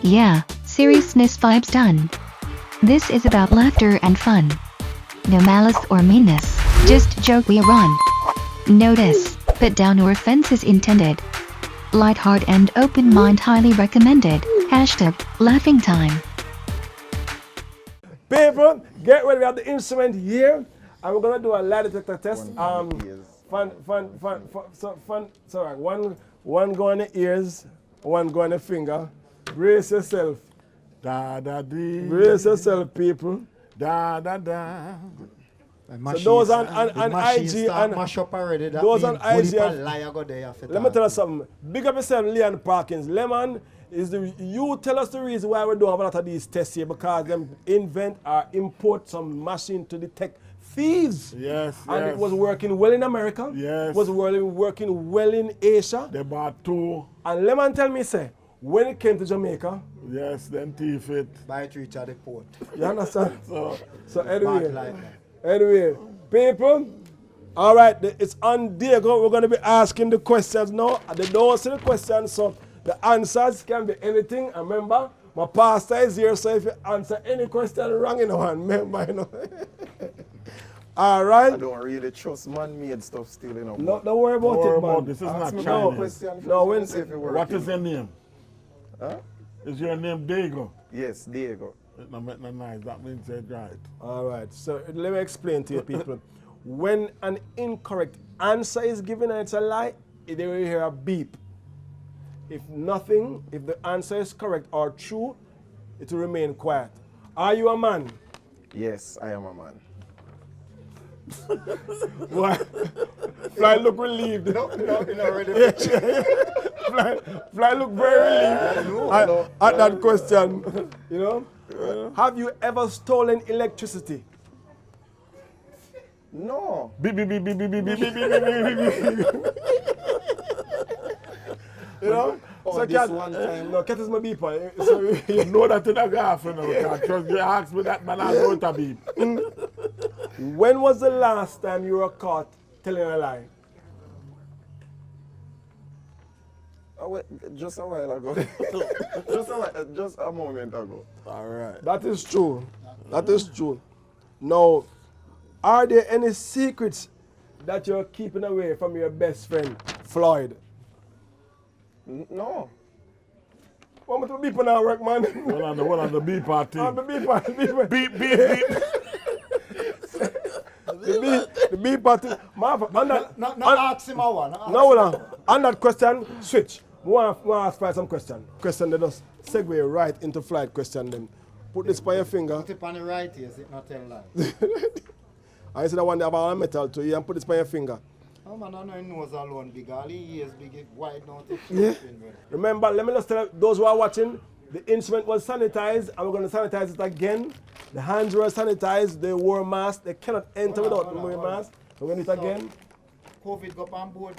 Yeah, seriousness vibes done. This is about laughter and fun. No malice or meanness, just joke we run. Notice, put down or offense is intended. Light heart and open mind highly recommended. Hashtag laughing time. People, get ready. We have the instrument here, and we're gonna do a lie detector test. Fun. Sorry, one go on the ears, one go on the finger. Brace yourself. Da da dee. Brace yourself, people. Da da da. So those on IG and mash up already. That those on IG. Let me tell you something. Big up yourself, Leon Parkins. Lemon is you tell us the reason why we don't have a lot of these tests here, because them invent or import some machine to detect thieves. Yes, and yes. it was working well in America. Yes. It was working well in Asia. They bought two. And Lemon tell me, say, when it came to Jamaica. Yes, then thief it. By it reach at the port. You understand? so anyway. Like Anyway, people, all right, it's on Diego. We're going to be asking the questions now. They don't see the questions, so the answers can be anything. And remember, my pastor is here, so if you answer any question wrong, remember, All right? I don't really trust man-made stuff still, No, don't worry about it, man. This is not Chinese. What is your name? Huh? Is your name Diego? Yes, Diego. No, nice. That means it's right. All right, so let me explain to you people. When an incorrect answer is given and it's a lie, they will hear a beep. If the answer is correct or true, it will remain quiet. Are you a man? Yes, I am a man. What? Fly look relieved. No, already. Fly look very relieved at that question. Have you ever stolen electricity? No. Beep, beep, beep, beep, beep, beep, beep, beep, beep, beep, beep. So this one time. No, cat is my beeper. You know that in a gaff, because you asked me that, man, I know it a beep. When was the last time you were caught telling a lie? Just a while ago. just a moment ago. All right. That is true. That is true. Now, are there any secrets that you're keeping away from your best friend, Floyd? No. Want me to beep on our work, man? What on the beep party? On the beep party. Beep, beep, beep. The beep party. Ask him a one. On that question, switch. We want to ask Floyd some question. Question that just segue right into Floyd question then. Put this by your finger. Put it on the right ear, so it not tell lie. I said I want to have a metal to you and put this by your finger. Oh man, I know his nose alone big. All he ears big, wide now. Yeah. Remember, let me just tell those who are watching, the instrument was sanitized and we're going to sanitize it again. The hands were sanitized, they wore masks, they cannot enter without wearing masks. So we're going to do it again. COVID got on board.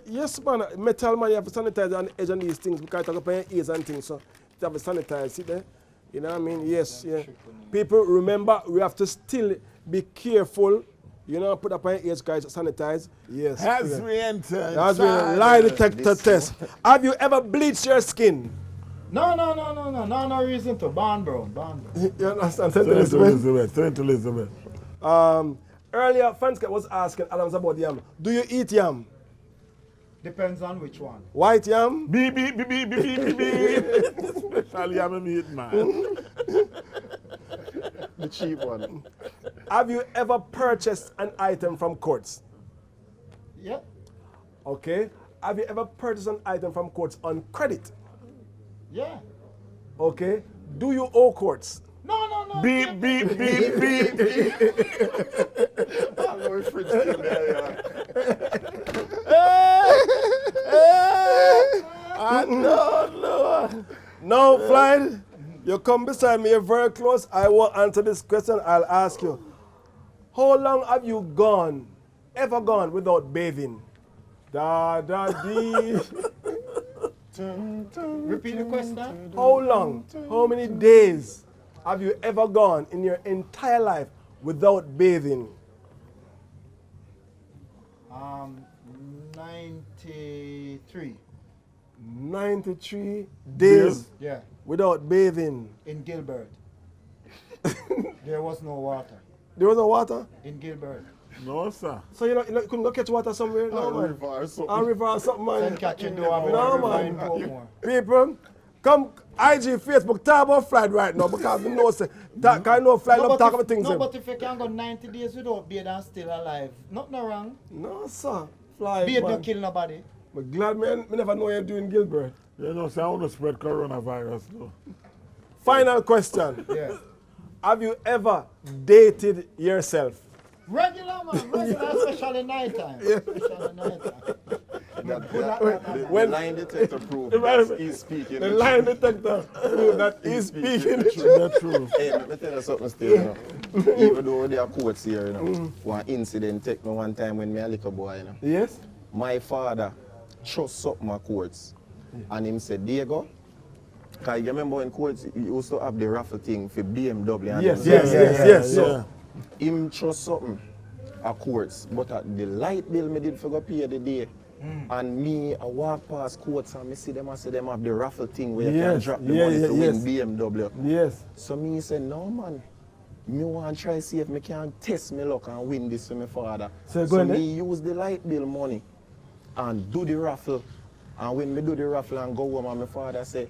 Yes, man. Metal, man, you have to sanitize on the edge of these things because you have to put your ears and things. So you have to sanitize, see there? You know what I mean? Yes, yeah. People, remember, we have to still be careful. Put up on your ears, guys, sanitize. Yes. Has we entered? Has been a lie detector test. Have you ever bleached your skin? No reason to. Born brown. You understand? Saint Elizabeth. Earlier, Franska was asking Adams about yam. Do you eat yam? Depends on which one. White yam? Beep, beep, beep, beep, beep, beep, beep. Especially yam meat, man. The cheap one. Have you ever purchased an item from Courts? Yeah. Okay. Have you ever purchased an item from Courts on credit? Yeah. Okay. Do you owe Courts? No. Beep, beep, beep, beep. I know it's pretty still there, No, Floyd, you come beside me, you're very close. I will answer this question. I'll ask you. How long have you ever gone without bathing? Dee. Repeat the question. How long, how many days have you ever gone in your entire life without bathing? 93. 93 days. Yeah. without bathing. In Gilbert. There was no water. There was no water? In Gilbert. No, sir. So you couldn't go catch water somewhere? No, man. river or something. A river or something, man. Then catch it, do have No, a river man. in Portmore. People, come IG, Facebook, talk about Floyd right now because we know, say, that kind of Floyd love talk about things. No, but if you can go 90 days without beard and still alive, nothing wrong. No, sir. Floyd, Beard man. don't kill nobody. I'm glad, man. I never know you're doing Gilbert. You know, say I want to spread coronavirus, though. Final question. Yeah. Have you ever dated yourself? Regular, man. Regular, especially nighttime. Especially nighttime. The line detector prove that he's speaking. The line detector prove that he's speaking the truth. That's true. Hey, let me tell you something still, you know. Even though there are quotes here, you know. One incident take me one time when me a little boy, you know. Yes? My father trust up my quotes. And him said, Diego, because you remember when quotes, you used to have the raffle thing for BMW. And Yes, them. yes. Yeah. Him trust something, a quartz, but the light bill me did for go pay the day. And me, I walk past quotes and I see them have the raffle thing where you can drop the money to win BMW. Yes. So me said, no man, me want to try see if me can test me luck and win this for my father. So me use the light bill money and do the raffle. And when me do the raffle and go home and my father say,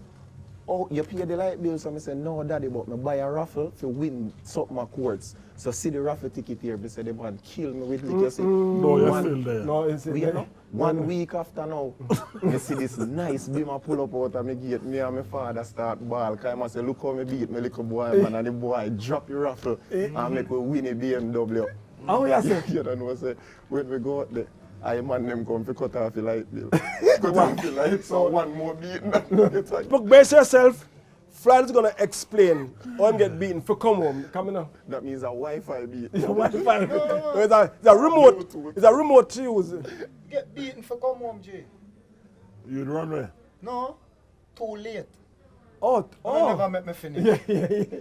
oh, you pay the light bill? So I said, no, daddy, but me buy a raffle to win something my quartz. So see the raffle ticket here, they said they want to kill me with it. No, you're still there. No, it's in there. 1 week after now, you see this nice beam I pull up out of my gate, me and my father start ball. Cause I say, look how me beat my little boy, man, and the boy drop the raffle and make we win a BMW. Oh, yes, sir. You don't know, say, when we go out there, I man them come to cut off the light bill. Cut off the light, so one more beating. But brace yourself. Floyd is going to explain how I'm get beaten for come home. Coming up. That means a Wi-Fi beat. It's a remote. It's a remote to use. Get beaten for come home, Jay. You'd run away. No, too late. Oh. You never make me finish. Yeah. If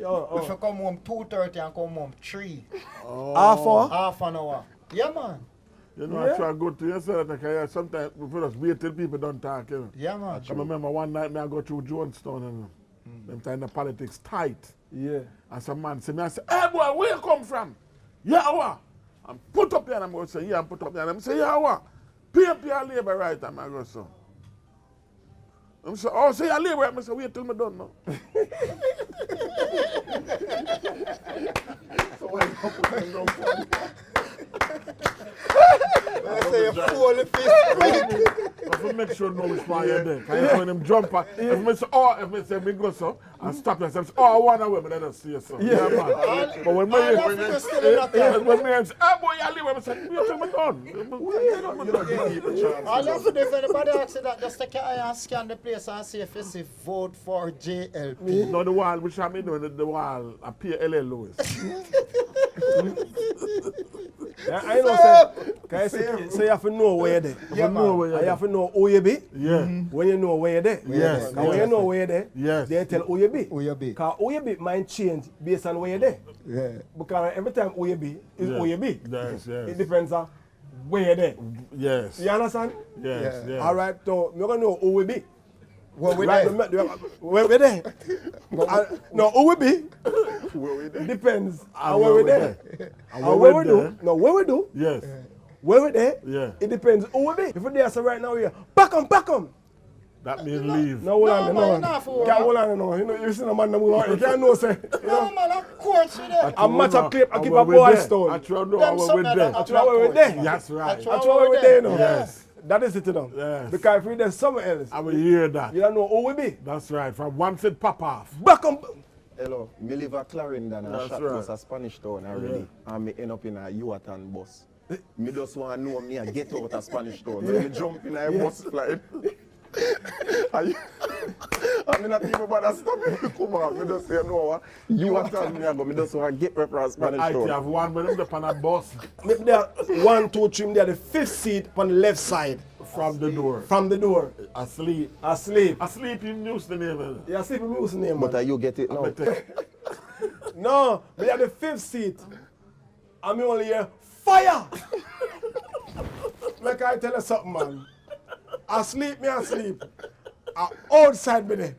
you come home 2:30 and come home 3. Half Half an hour. Yeah, man. You know, I try to go to yourself, like, sometimes we just wait till people don't talk, you know. Yeah, man. I remember one night, I go through Jonestown and them time the politics tight. Yeah. And some man say, I say, hey boy, where you come from? Yeah, what? I'm put up there and I'm going to say, yeah, I'm put up there. And I'm say, yeah, what? Pay up your labor right time. I go, so. I'm say, oh, say your labor right. I say, wait till me done now. So when you put them down for me. I say you fool the face. If we make sure no which one you're there. Because when them jump, if I say, oh, if I say, me go so, and stop yourself, say, oh, I want to wait, but let us see you so. Yeah, man. But when me say, hey boy, you leave, I say, wait till me done. You don't give people chance. All you have to do if anybody asks you that, just take your eye and scan the place and see if you see vote for JLP. No, the wall, which I'm doing, the wall, appear L.A. Lewis. I know, so you have to know where you're there. Yeah, man. You have to know who you be. Yeah. When you know where you're there. Yes. Because when you know where you're there, Yes. they tell who you be. Who you be. Because who you be might change based on where you're there. Yeah. Because every time who you be is who you be. Yes, yes. It depends on where you're there. Yes. You understand? Yes, yes. All right, so you're going to know who we be. Where we Right, there? where we there. No, who we be Where we there? depends on And where we there. And And where where we there. do. No, where we do. Yes. Where we there. Yeah. It depends who we be. If we're there, so right now, we're back on. That means leave. No, hold No, on, man, no. enough, hold Can't on. hold on, no. You know, you see the man, you can't know, say. You No, know, man, of course we there. a match of clip, I And keep where a we boy there. stone. I try to know Them where something we're there. that- That's where we're there. That's right. That's why we're there, you know. Yes. That is it, you know. Yes. Because if we're there somewhere else, I will hear that. you don't know who we be. That's right. From once it pop off. Back on. Hello, me live at Clarendon and That's shot right. was a Spanish town already. And me end up in a Yuatan bus. Me just want to know me I get out of Spanish town. So me jump in a bus flight. I mean, not even bother stop me to come out. Me just say, no, what? Yuatan me I go. Me just want to get me from Spanish I town. have one with them up on a bus Maybe there 1, 2, 3, there the 5th seat on the left side. from the door. From the door. Asleep. Asleep. Asleep in use the name. Yeah, asleep in whose name, But man? you get it now. No, we are the 5th seat. And me only hear fire. Like I tell you something, man. Asleep, me asleep. Outside me there.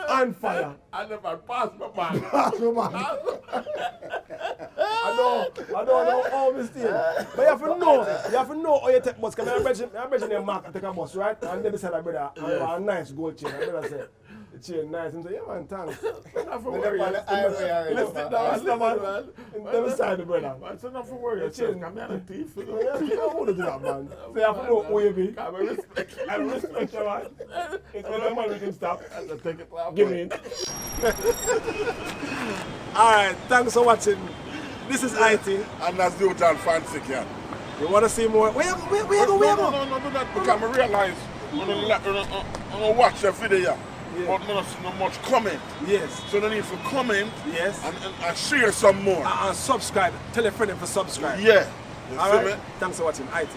On fire. I never passed my man. I know all mistake. But you have to know how you take bus. Because I imagine them mark to take a bus, right? And then they said, brother, a nice gold chain. And brother said, the chain nice. And say, yeah man, thanks. Not for worry. Listen, man. Never side the brother. Man, so not for worry. I'm not a thief. You don't want to do that, man. So you have to know who you be. I respect you. I respect you, man. It's when the money can stop. I have to take it loud. Give me it. Alright, thanks for watching. This is IT. And that's the total fancy cat. You want to see more? Where you go? No, do that because I realize when I watch the video, but not see no much comment. Yes. So no need for comment. Yes. And share some more. And subscribe. Tell a friend to subscribe. Yeah. You see Alright. me? Thanks for watching IT.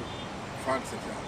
Fancy cat.